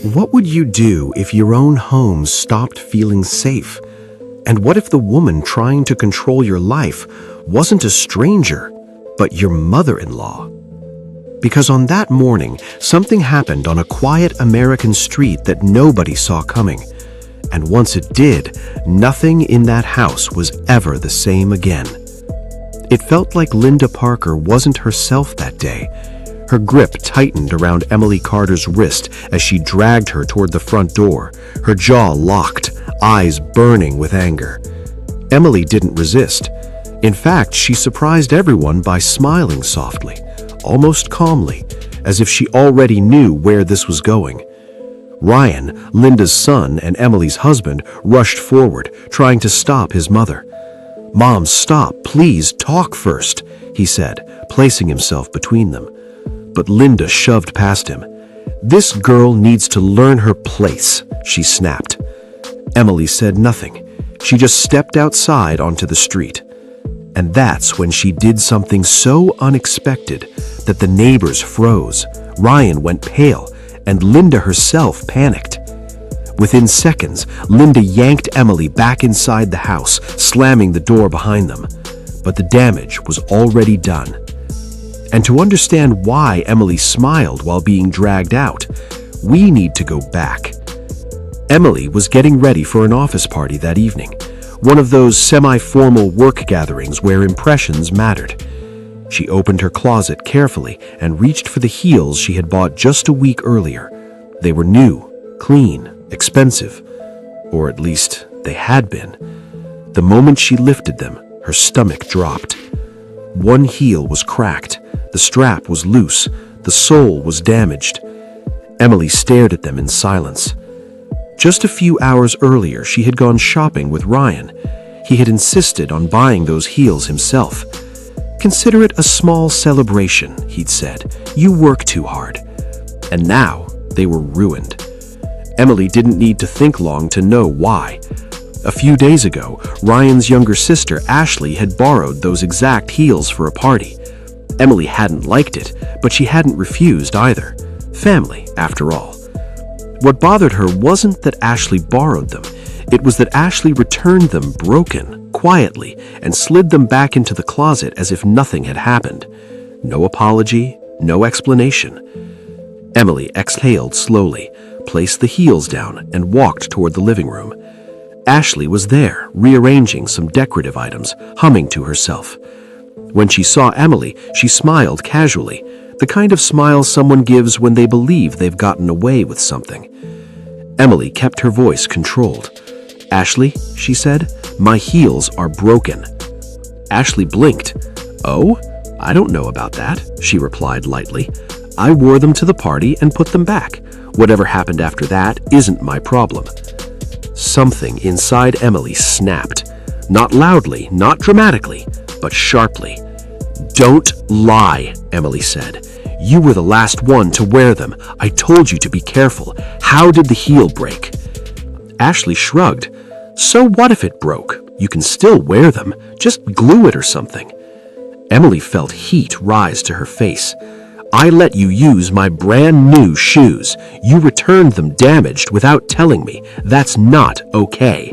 What would you do if your own home stopped feeling safe? And what if the woman trying to control your life wasn't a stranger, but your mother-in-law? Because on that morning, something happened on a quiet American street that nobody saw coming. And once it did, nothing in that house was ever the same again. It felt like Linda Parker wasn't herself that day. Her grip tightened around Emily Carter's wrist as she dragged her toward the front door, her jaw locked, eyes burning with anger. Emily didn't resist. In fact, she surprised everyone by smiling softly, almost calmly, as if she already knew where this was going. Ryan, Linda's son and Emily's husband, rushed forward, trying to stop his mother. "Mom, stop, please, talk first," he said, placing himself between them. But Linda shoved past him. "This girl needs to learn her place," she snapped. Emily said nothing. She just stepped outside onto the street. And that's when she did something so unexpected that the neighbors froze. Ryan went pale, and Linda herself panicked. Within seconds, Linda yanked Emily back inside the house, slamming the door behind them. But the damage was already done. And to understand why Emily smiled while being dragged out, we need to go back. Emily was getting ready for an office party that evening, one of those semi-formal work gatherings where impressions mattered. She opened her closet carefully and reached for the heels she had bought just a week earlier. They were new, clean, expensive, or at least they had been. The moment she lifted them, her stomach dropped. One heel was cracked, the strap was loose, the sole was damaged. Emily stared at them in silence. Just a few hours earlier, she had gone shopping with Ryan. He had insisted on buying those heels himself. "Consider it a small celebration," he'd said. "You work too hard." And now they were ruined. Emily didn't need to think long to know why. A few days ago, Ryan's younger sister, Ashley, had borrowed those exact heels for a party. Emily hadn't liked it, but she hadn't refused either. Family, after all. What bothered her wasn't that Ashley borrowed them. It was that Ashley returned them broken, quietly, and slid them back into the closet as if nothing had happened. No apology, no explanation. Emily exhaled slowly, placed the heels down, and walked toward the living room. Ashley was there, rearranging some decorative items, humming to herself. When she saw Emily, she smiled casually, the kind of smile someone gives when they believe they've gotten away with something. Emily kept her voice controlled. "Ashley," she said, "my heels are broken." Ashley blinked. "Oh, I don't know about that," she replied lightly. "I wore them to the party and put them back. Whatever happened after that isn't my problem." Something inside Emily snapped. Not loudly, not dramatically, but sharply. "Don't lie," Emily said. "You were the last one to wear them. I told you to be careful. How did the heel break?" Ashley shrugged. "So what if it broke? You can still wear them. Just glue it or something." Emily felt heat rise to her face. "I let you use my brand new shoes. You returned them damaged without telling me. That's not okay."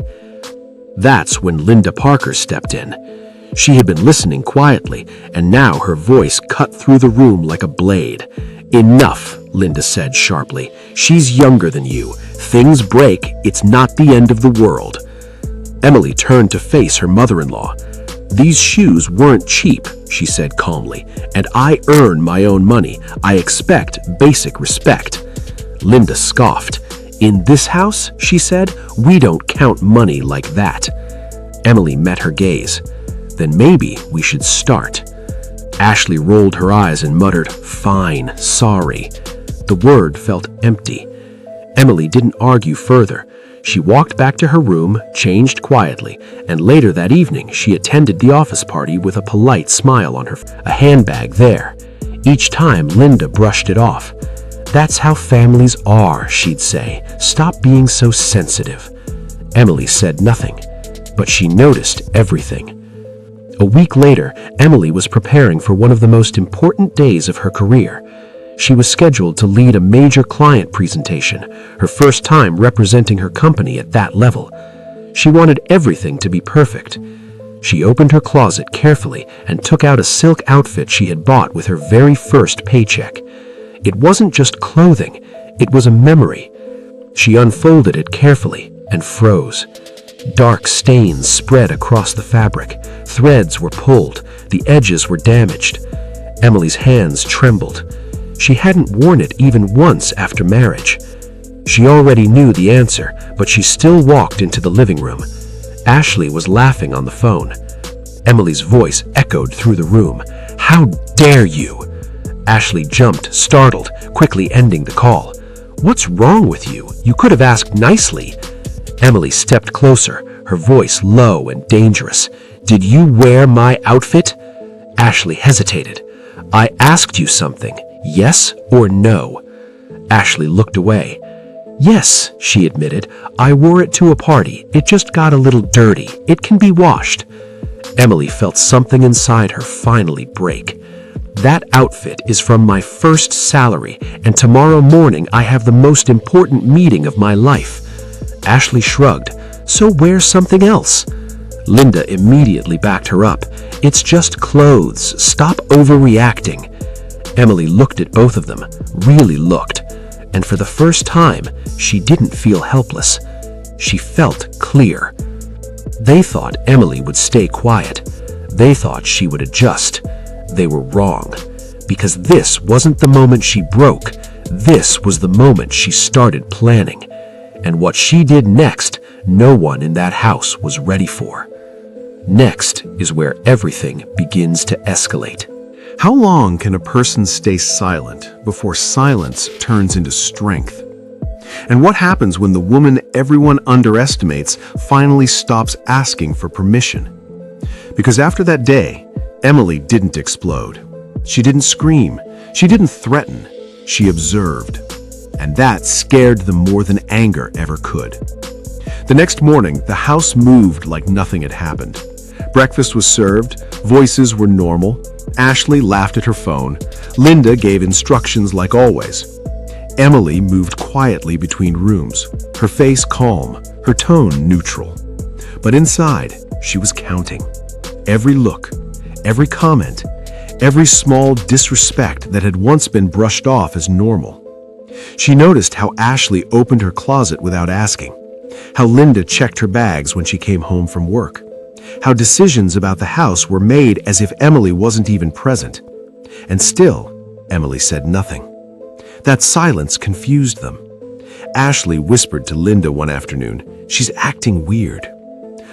That's when Linda Parker stepped in. She had been listening quietly, and now her voice cut through the room like a blade. "Enough," Linda said sharply. "She's younger than you. Things break. It's not the end of the world." Emily turned to face her mother-in-law. "These shoes weren't cheap," she said calmly, "and I earn my own money. I expect basic respect." Linda scoffed. "In this house," she said, "we don't count money like that." Emily met her gaze. "Then maybe we should start." Ashley rolled her eyes and muttered, "Fine, sorry." The word felt empty. Emily didn't argue further. She walked back to her room, changed quietly, and later that evening she attended the office party with a polite smile on her face, a handbag there. Each time Linda brushed it off. "That's how families are," she'd say. "Stop being so sensitive." Emily said nothing, but she noticed everything. A week later, Emily was preparing for one of the most important days of her career. She was scheduled to lead a major client presentation, her first time representing her company at that level. She wanted everything to be perfect. She opened her closet carefully and took out a silk outfit she had bought with her very first paycheck. It wasn't just clothing, it was a memory. She unfolded it carefully and froze. Dark stains spread across the fabric. Threads were pulled. The edges were damaged. Emily's hands trembled. She hadn't worn it even once after marriage. She already knew the answer, but she still walked into the living room. Ashley was laughing on the phone. Emily's voice echoed through the room. "How dare you?" Ashley jumped, startled, quickly ending the call. "What's wrong with you? You could have asked nicely." Emily stepped closer, her voice low and dangerous. "Did you wear my outfit?" Ashley hesitated. "I asked you something, yes or no?" Ashley looked away. "Yes," she admitted. "I wore it to a party. It just got a little dirty. It can be washed." Emily felt something inside her finally break. "That outfit is from my first salary, and tomorrow morning I have the most important meeting of my life." Ashley shrugged. "So wear something else." Linda immediately backed her up. "It's just clothes. Stop overreacting." Emily looked at both of them, really looked, and for the first time, she didn't feel helpless. She felt clear. They thought Emily would stay quiet. They thought she would adjust. They were wrong, because this wasn't the moment she broke. This was the moment she started planning. And what she did next, no one in that house was ready for. Next is where everything begins to escalate. How long can a person stay silent before silence turns into strength? And what happens when the woman everyone underestimates finally stops asking for permission? Because after that day, Emily didn't explode. She didn't scream. She didn't threaten. She observed. And that scared them more than anger ever could. The next morning, the house moved like nothing had happened. Breakfast was served. Voices were normal. Ashley laughed at her phone. Linda gave instructions like always. Emily moved quietly between rooms, her face calm, her tone neutral. But inside, she was counting. Every look, every comment, every small disrespect that had once been brushed off as normal. She noticed how Ashley opened her closet without asking, how Linda checked her bags when she came home from work, how decisions about the house were made as if Emily wasn't even present. And still, Emily said nothing. That silence confused them. Ashley whispered to Linda one afternoon, "She's acting weird."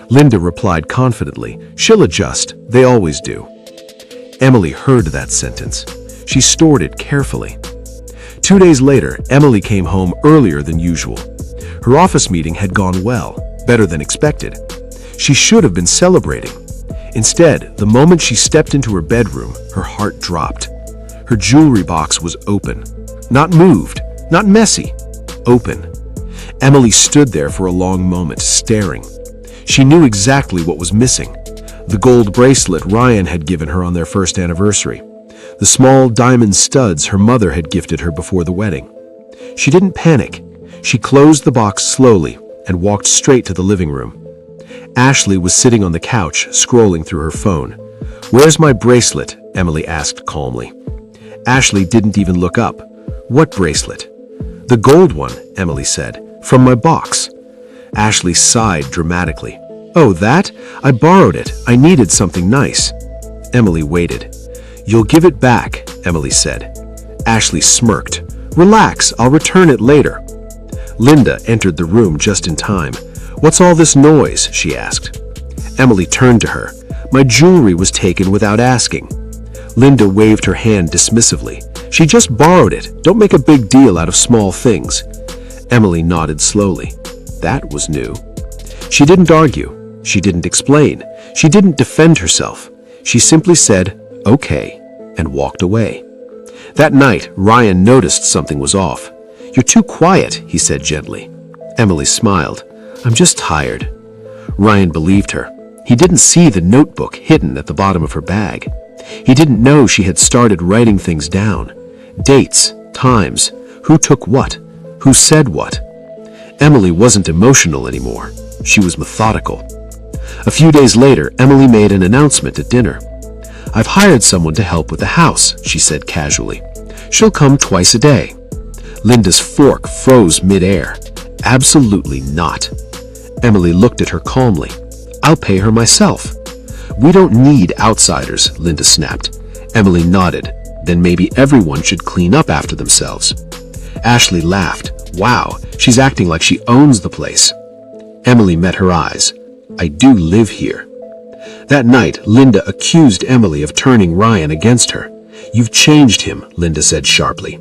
Linda replied confidently, "She'll adjust, they always do." Emily heard that sentence. She stored it carefully. 2 days later, Emily came home earlier than usual. Her office meeting had gone well, better than expected. She should have been celebrating. Instead, the moment she stepped into her bedroom, her heart dropped. Her jewelry box was open. Not moved, not messy, open. Emily stood there for a long moment, staring. She knew exactly what was missing. The gold bracelet Ryan had given her on their first anniversary. The small diamond studs her mother had gifted her before the wedding. She didn't panic. She closed the box slowly and walked straight to the living room. Ashley was sitting on the couch, scrolling through her phone. "Where's my bracelet?" Emily asked calmly. Ashley didn't even look up. "What bracelet?" "The gold one," Emily said, "from my box." Ashley sighed dramatically. "Oh, that? I borrowed it. I needed something nice." Emily waited. "You'll give it back," Emily said. Ashley smirked. "Relax, I'll return it later." Linda entered the room just in time. "What's all this noise?" she asked. Emily turned to her. "My jewelry was taken without asking." Linda waved her hand dismissively. "She just borrowed it. Don't make a big deal out of small things." Emily nodded slowly. That was new. She didn't argue. She didn't explain. She didn't defend herself. She simply said, "Okay," and walked away. That night, Ryan noticed something was off. "You're too quiet," he said gently. Emily smiled. "I'm just tired." Ryan believed her. He didn't see the notebook hidden at the bottom of her bag. He didn't know she had started writing things down. Dates, times, who took what, who said what. Emily wasn't emotional anymore. She was methodical. A few days later, Emily made an announcement at dinner. "I've hired someone to help with the house," she said casually. "She'll come twice a day." Linda's fork froze midair. Absolutely not. Emily looked at her calmly. "I'll pay her myself." "We don't need outsiders," Linda snapped. Emily nodded. "Then maybe everyone should clean up after themselves." Ashley laughed. "Wow, she's acting like she owns the place." Emily met her eyes. "I do live here." That night, Linda accused Emily of turning Ryan against her. "You've changed him," Linda said sharply.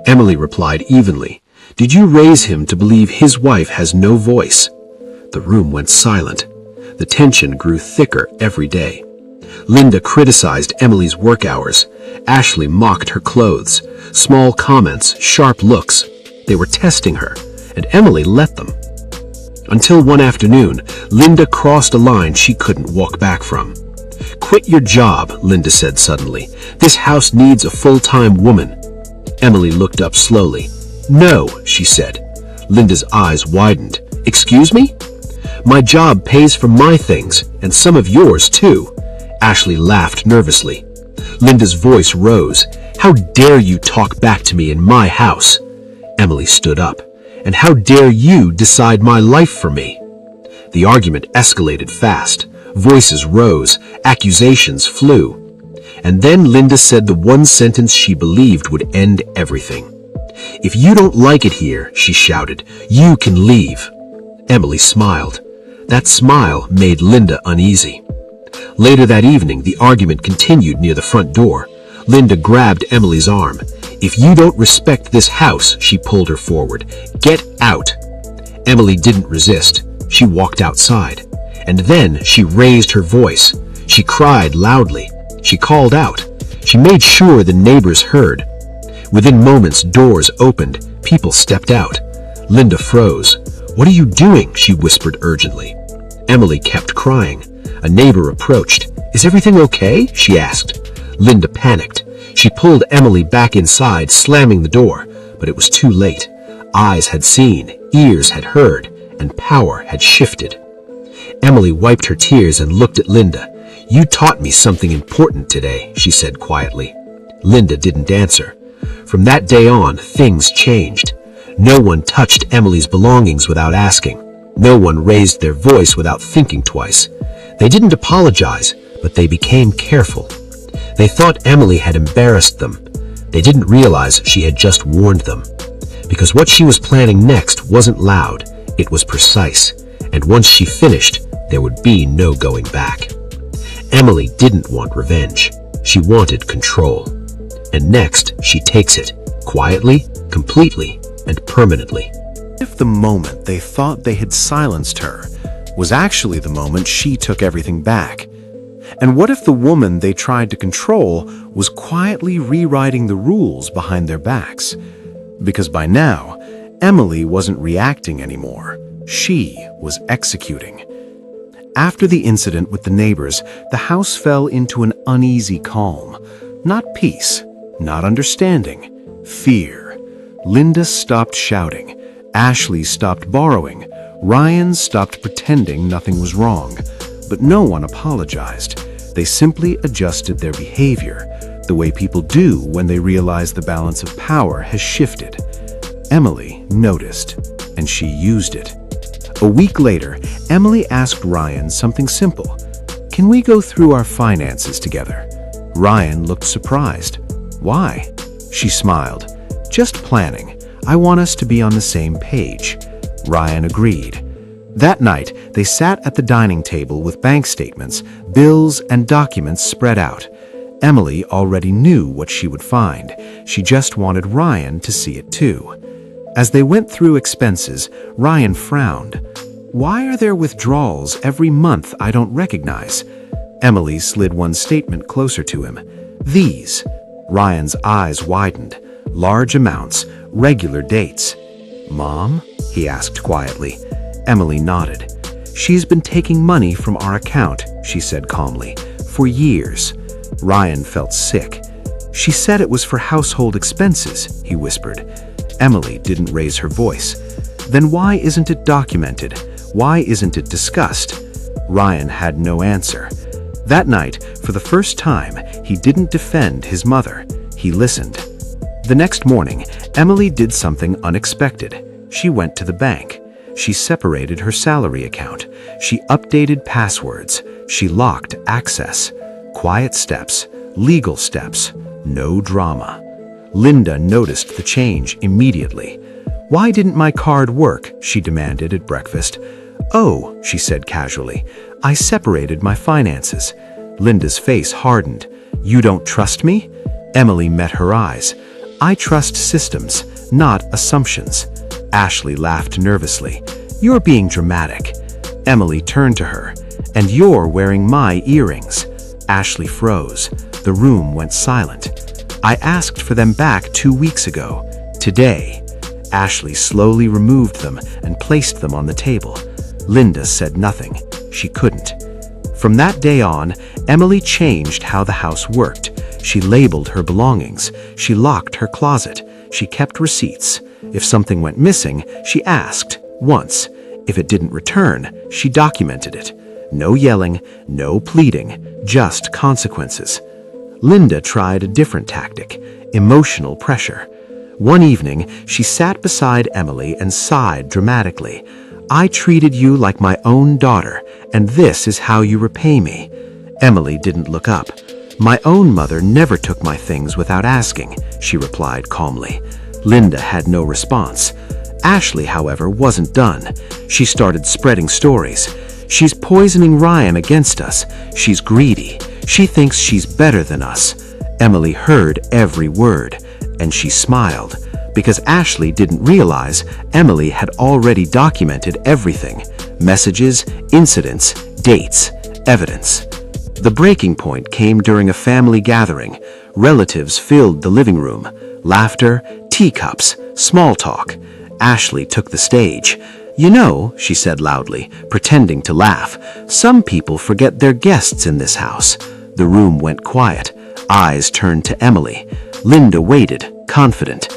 Emily replied evenly. "Did you raise him to believe his wife has no voice?" The room went silent. The tension grew thicker every day. Linda criticized Emily's work hours. Ashley mocked her clothes. Small comments, sharp looks. They were testing her, and Emily let them. Until one afternoon, Linda crossed a line she couldn't walk back from. "Quit your job," Linda said suddenly. "This house needs a full-time woman." Emily looked up slowly. "No," she said. Linda's eyes widened. "Excuse me?" "My job pays for my things, and some of yours too." Ashley laughed nervously. Linda's voice rose. "How dare you talk back to me in my house?" Emily stood up. "And how dare you decide my life for me?" The argument escalated fast. Voices rose. Accusations flew. And then Linda said the one sentence she believed would end everything. "If you don't like it here," she shouted, "you can leave." Emily smiled. That smile made Linda uneasy. Later that evening, the argument continued near the front door. Linda grabbed Emily's arm. "If you don't respect this house," she pulled her forward, "get out." Emily didn't resist. She walked outside. And then she raised her voice. She cried loudly. She called out. She made sure the neighbors heard. Within moments, doors opened. People stepped out. Linda froze. "What are you doing?" she whispered urgently. Emily kept crying. A neighbor approached. "Is everything okay?" she asked. Linda panicked. She pulled Emily back inside, slamming the door, but it was too late. Eyes had seen, ears had heard, and power had shifted. Emily wiped her tears and looked at Linda. "You taught me something important today," she said quietly. Linda didn't answer. From that day on, things changed. No one touched Emily's belongings without asking. No one raised their voice without thinking twice. They didn't apologize, but they became careful. They thought Emily had embarrassed them. They didn't realize she had just warned them. Because what she was planning next wasn't loud, it was precise. And once she finished, there would be no going back. Emily didn't want revenge. She wanted control. And next, she takes it, quietly, completely, and permanently. If the moment they thought they had silenced her was actually the moment she took everything back? And what if the woman they tried to control was quietly rewriting the rules behind their backs? Because by now, Emily wasn't reacting anymore. She was executing. After the incident with the neighbors, the house fell into an uneasy calm. Not peace, not understanding, fear. Linda stopped shouting. Ashley stopped borrowing. Ryan stopped pretending nothing was wrong. But no one apologized. They simply adjusted their behavior, the way people do when they realize the balance of power has shifted. Emily noticed, and she used it. A week later, Emily asked Ryan something simple. "Can we go through our finances together?" Ryan looked surprised. "Why?" She smiled. "Just planning. I want us to be on the same page." Ryan agreed. That night, they sat at the dining table with bank statements, bills, and documents spread out. Emily already knew what she would find. She just wanted Ryan to see it too. As they went through expenses, Ryan frowned. "Why are there withdrawals every month I don't recognize?" Emily slid one statement closer to him. "These." Ryan's eyes widened. Large amounts, regular dates. "Mom?" he asked quietly. Emily nodded. "She's been taking money from our account," she said calmly, "for years." Ryan felt sick. She said it was for household expenses, he whispered. Emily didn't raise her voice. Then why isn't it documented? Why isn't it discussed? Ryan had no answer. That night, for the first time, he didn't defend his mother. He listened. The next morning, Emily did something unexpected. She went to the bank. She separated her salary account. She updated passwords. She locked access. Quiet steps, legal steps, no drama. Linda noticed the change immediately. "Why didn't my card work?" she demanded at breakfast. "Oh," she said casually, "I separated my finances." Linda's face hardened. "You don't trust me?" Emily met her eyes. "I trust systems, not assumptions." Ashley laughed nervously. "You're being dramatic." Emily turned to her. "And you're wearing my earrings." Ashley froze. The room went silent. "I asked for them back 2 weeks ago. Today." Ashley slowly removed them and placed them on the table. Linda said nothing. She couldn't. From that day on, Emily changed how the house worked. She labeled her belongings. She locked her closet. She kept receipts. If something went missing, she asked once. If it didn't return, she documented it. No yelling, no pleading, just consequences. Linda tried a different tactic: emotional pressure. One evening, she sat beside Emily and sighed dramatically. "I treated you like my own daughter, and this is how you repay me." Emily didn't look up. "My own mother never took my things without asking," she replied calmly. Linda had no response. Ashley, however, wasn't done. She started spreading stories. "She's poisoning Ryan against us. She's greedy. She thinks she's better than us." Emily heard every word, and she smiled, because Ashley didn't realize Emily had already documented everything: messages, incidents, dates, evidence. The breaking point came during a family gathering. Relatives filled the living room. Laughter, teacups, small talk. Ashley took the stage. "You know," she said loudly, pretending to laugh, "some people forget they're guests in this house." The room went quiet. Eyes turned to Emily. Linda waited, confident.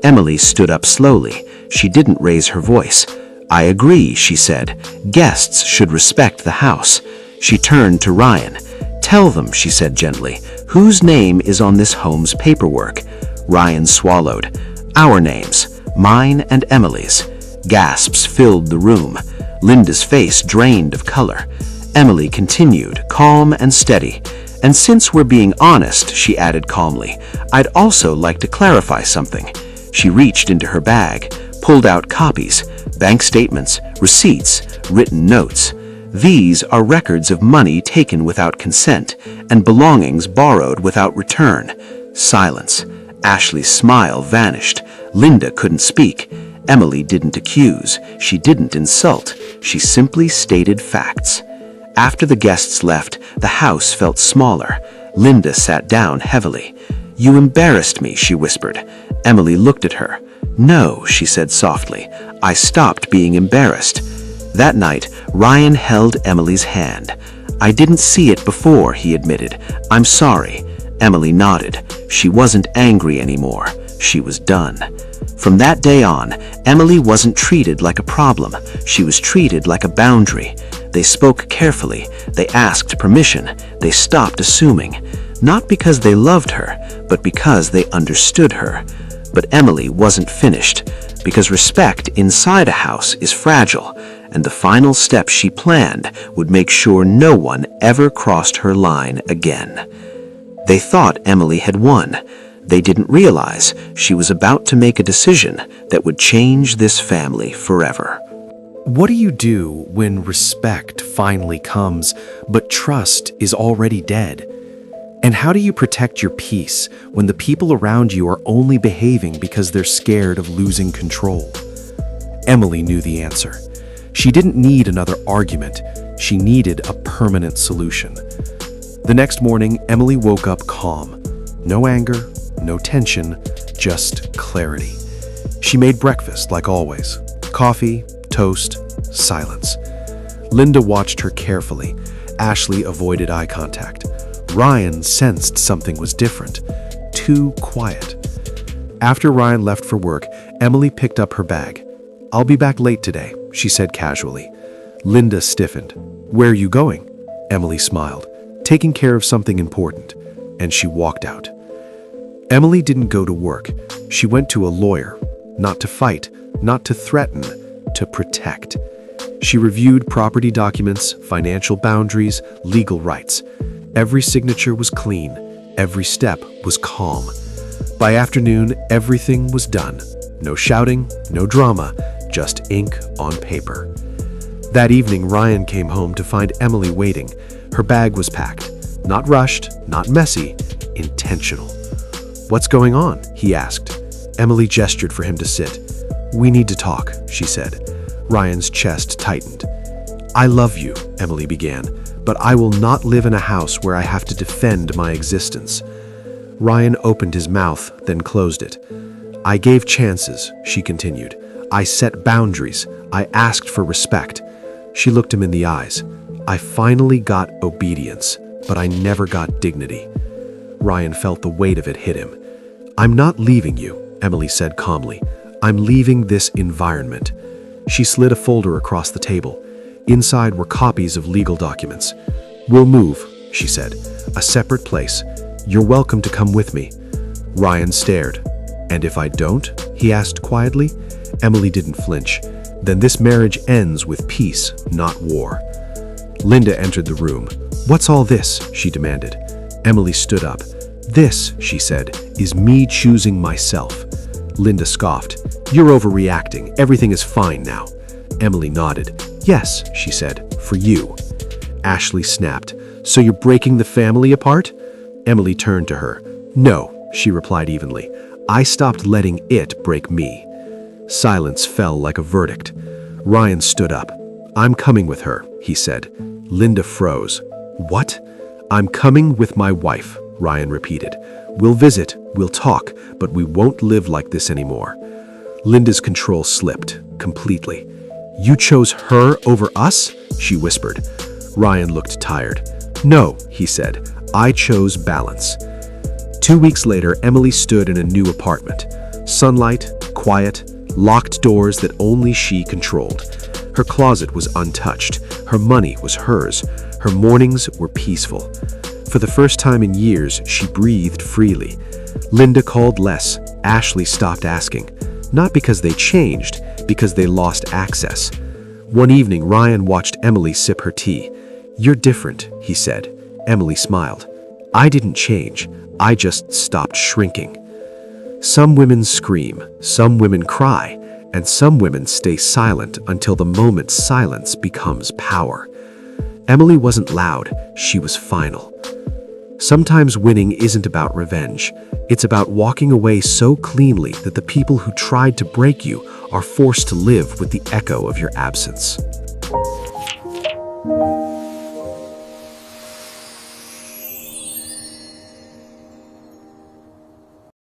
Emily stood up slowly. She didn't raise her voice. "I agree," she said. "Guests should respect the house." She turned to Ryan. "Tell them," she said gently, "whose name is on this home's paperwork." Ryan swallowed. "Our names, mine and Emily's." Gasps filled the room. Linda's face drained of color. Emily continued, calm and steady. "And since we're being honest," she added calmly, "I'd also like to clarify something." She reached into her bag, pulled out copies, bank statements, receipts, written notes. "These are records of money taken without consent and belongings borrowed without return." Silence. Ashley's smile vanished. Linda couldn't speak. Emily didn't accuse. She didn't insult. She simply stated facts. After the guests left, the house felt smaller. Linda sat down heavily. "You embarrassed me," she whispered. Emily looked at her. "No," she said softly. "I stopped being embarrassed." That night, Ryan held Emily's hand. "I didn't see it before," he admitted. "I'm sorry." Emily nodded. She wasn't angry anymore. She was done. From that day on, Emily wasn't treated like a problem. She was treated like a boundary. They spoke carefully. They asked permission. They stopped assuming. Not because they loved her, but because they understood her. But Emily wasn't finished, because respect inside a house is fragile, and the final step she planned would make sure no one ever crossed her line again. They thought Emily had won. They didn't realize she was about to make a decision that would change this family forever. What do you do when respect finally comes, but trust is already dead? And how do you protect your peace when the people around you are only behaving because they're scared of losing control? Emily knew the answer. She didn't need another argument. She needed a permanent solution. The next morning, Emily woke up calm. No anger, no tension, just clarity. She made breakfast like always. Coffee, toast, silence. Linda watched her carefully. Ashley avoided eye contact. Ryan sensed something was different. too quiet. After Ryan left for work, Emily picked up her bag. "I'll be back late today," she said casually. Linda stiffened. "Where are you going?" Emily smiled. "Taking care of something important." And she walked out. Emily didn't go to work. She went to a lawyer. Not to fight, not to threaten, to protect. She reviewed property documents, financial boundaries, legal rights. Every signature was clean. Every step was calm. By afternoon, everything was done. No shouting, no drama, just ink on paper. That evening, Ryan came home to find Emily waiting. Her bag was packed. Not rushed, not messy, intentional. "What's going on?" he asked. Emily gestured for him to sit. "We need to talk," she said. Ryan's chest tightened. "I love you," Emily began, "but I will not live in a house where I have to defend my existence." Ryan opened his mouth, then closed it. "I gave chances," she continued. "I set boundaries. I asked for respect." She looked him in the eyes. "I finally got obedience, but I never got dignity." Ryan felt the weight of it hit him. "I'm not leaving you," Emily said calmly. "I'm leaving this environment." She slid a folder across the table. Inside were copies of legal documents. "We'll move," she said. "A separate place. You're welcome to come with me." Ryan stared. "And if I don't?" he asked quietly. Emily didn't flinch. "Then this marriage ends with peace, not war." Linda entered the room. "What's all this?" she demanded. Emily stood up. "This," she said, "is me choosing myself." Linda scoffed. "You're overreacting. Everything is fine now." Emily nodded. "Yes," she said, "for you." Ashley snapped. "So you're breaking the family apart?" Emily turned to her. "No," she replied evenly. "I stopped letting it break me." Silence fell like a verdict. Ryan stood up. "I'm coming with her," he said. Linda froze. "What?" "I'm coming with my wife," Ryan repeated. "We'll visit, we'll talk, but we won't live like this anymore." Linda's control slipped, completely. "You chose her over us?" she whispered. Ryan looked tired. "No," he said. "I chose balance." 2 weeks later, Emily stood in a new apartment. Sunlight, quiet, locked doors that only she controlled. Her closet was untouched. Her money was hers. Her mornings were peaceful. For the first time in years, she breathed freely. Linda called less. Ashley stopped asking. Not because they changed, because they lost access. One evening, Ryan watched Emily sip her tea. "You're different," he said. Emily smiled. "I didn't change. I just stopped shrinking." Some women scream, some women cry, and some women stay silent until the moment silence becomes power. Emily wasn't loud, she was final. Sometimes winning isn't about revenge. It's about walking away so cleanly that the people who tried to break you are forced to live with the echo of your absence.